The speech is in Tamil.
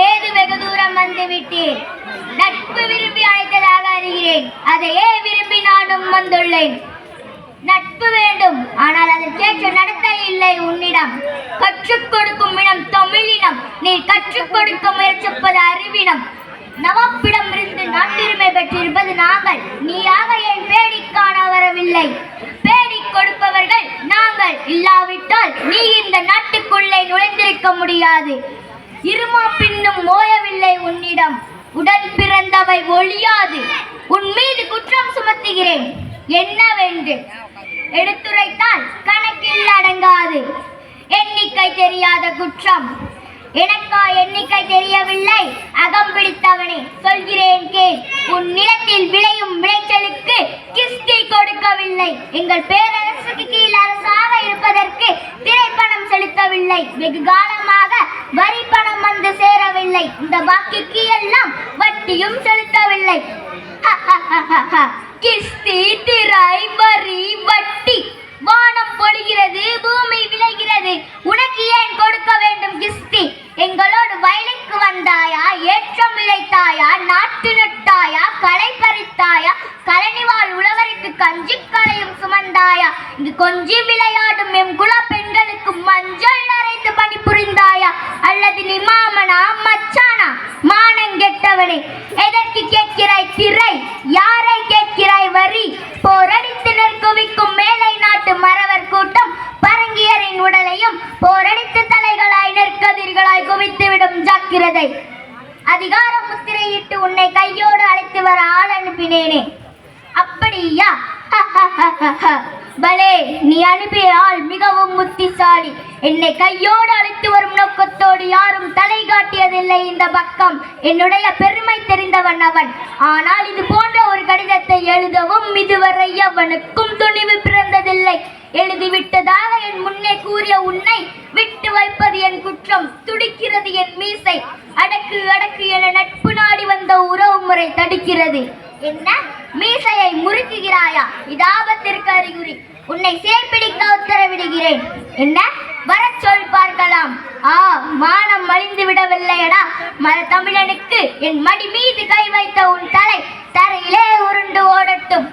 ஏது வெகு தூரம் வந்து விட்டேன். நட்பு விரும்பி அழைத்ததாக அறிகிறேன். அதையே விரும்பி நானும் வந்துள்ளேன். நட்பு வேண்டும், ஆனால் அதற்கேற்ற நடத்தல் இல்லை உன்னிடம். கற்றுக் கொடுக்கும் இனம் தமிழினம், நீ கற்றுக் கொடுக்க முயற்சிப்பது அறிவினம். நவாப்பிடம் இருந்து நாட்டுரிமை பெற்றிருப்பது நாங்கள், நீயாக என் பேடி காண வரவில்லை. பேடி கொடுப்பவர்கள் நாங்கள், இல்லாவிட்டால் நீ இந்த நாட்டுக்குள்ளே நுழைந்திருக்க முடியாது. இருமா பின்னும் ஓயவில்லை உன்னிடம், உடன் பிறந்தவை ஒழியாது. உன் மீது குற்றம் சுமத்துகிறேன், என்னவென்று எடுத்துரைத்தால் கணக்கில் அடங்காது. எண்ணிக்கை தெரியாத குற்றம், எனக்கா எண்ணிக்கை தெரியவில்லை? அகம் பிடித்தவனே சொல்கிறேன் கேள். உன் நிலத்தில் விளையும் விளைச்சலுக்கு கிஸ்தி கொடுக்கவில்லை. எங்கள் பேரரசுக்கு கீழ் அரசாக இருப்பதற்கு திரைப்பணம் செலுத்தவில்லை. வெகு காலமாக வரி பணம் வந்து சேரவில்லை. இந்த பாக்கிக்கு எல்லாம் வட்டியும் செலுத்தவில்லை. கிஸ்தி, திரை, வரி, வட்டி. வானம் பொழிகிறது, பூமி விளைகிறது, உனக்கு ஏன் கொடுக்க வேண்டும் கிஸ்தி? எங்களோடு வயலுக்கு வந்தாயா, ஏற்றம் விளைத்தாயா, நாட்டு நட்டாயா, களை பறித்தாயா, கழனிவாழ் உழவருக்கு கஞ்சி களையும் சுமந்தாயா, இங்கு கொஞ்சி விளையாடும் எம் குல பெண்களுக்கு மஞ்சள் நரைத்து பணிபுரிந்தாயா, அல்லது நீ மாமனா மச்சானா? மானங்கெட்டவனே, எதற்கு கேட்கிறாய் திரை? யாரை கேட்கிறாய் வரி? போரடித்தினர் குவிக்கும் மேலை நாட்டு மறவர் கூட்டம் பரங்கியரின் உடலையும் போரடித்து தலைகளாய் நெற்கதிர்களாய் குவித்துவிடும் ஜாக்கிரதை. அதிகார முத்திரையிட்டு உன்னை கையோடு அழைத்து வர ஆள் அனுப்பினேனே, அப்படியா? பலே, நீ அனுப்பிய ஆள் மிகவும் புத்திசாலி. என்னை கையோடு அழைத்து வரும் நோக்கத்தோடு யாரும் தலை காட்டியதில்லை இந்த பக்கம். என்னுடைய பெருமை தெரிந்தவன் அவன். ஆனால் இது போன்ற ஒரு கடிதத்தை எழுதவும் இதுவரை அவனுக்கும் துணிவு பிறந்ததில்லை. எழுதிவிட்டதாக என் முன்னே கூறிய உன்னை விட்டு வைப்பது என் குற்றம். துடிக்கிறது என் மீசை. அடக்கு அடக்கு என நட்பு நாடி வந்த உறவு முறை தடுக்கிறது. என்ன, மீசையை முறுக்குகிறாயா? இதாபத்திற்கு அறிகுறி. உன்னை சேர்ப்பிடிக்க உத்தரவிடுகிறேன். என்ன, வர சொல் பார்க்கலாம். மானம் மலிந்து விடவில்லையடா தமிழனுக்கு. என் மடி மீது கை வைத்த உன் தலை தரையிலே உருண்டு ஓடட்டும்.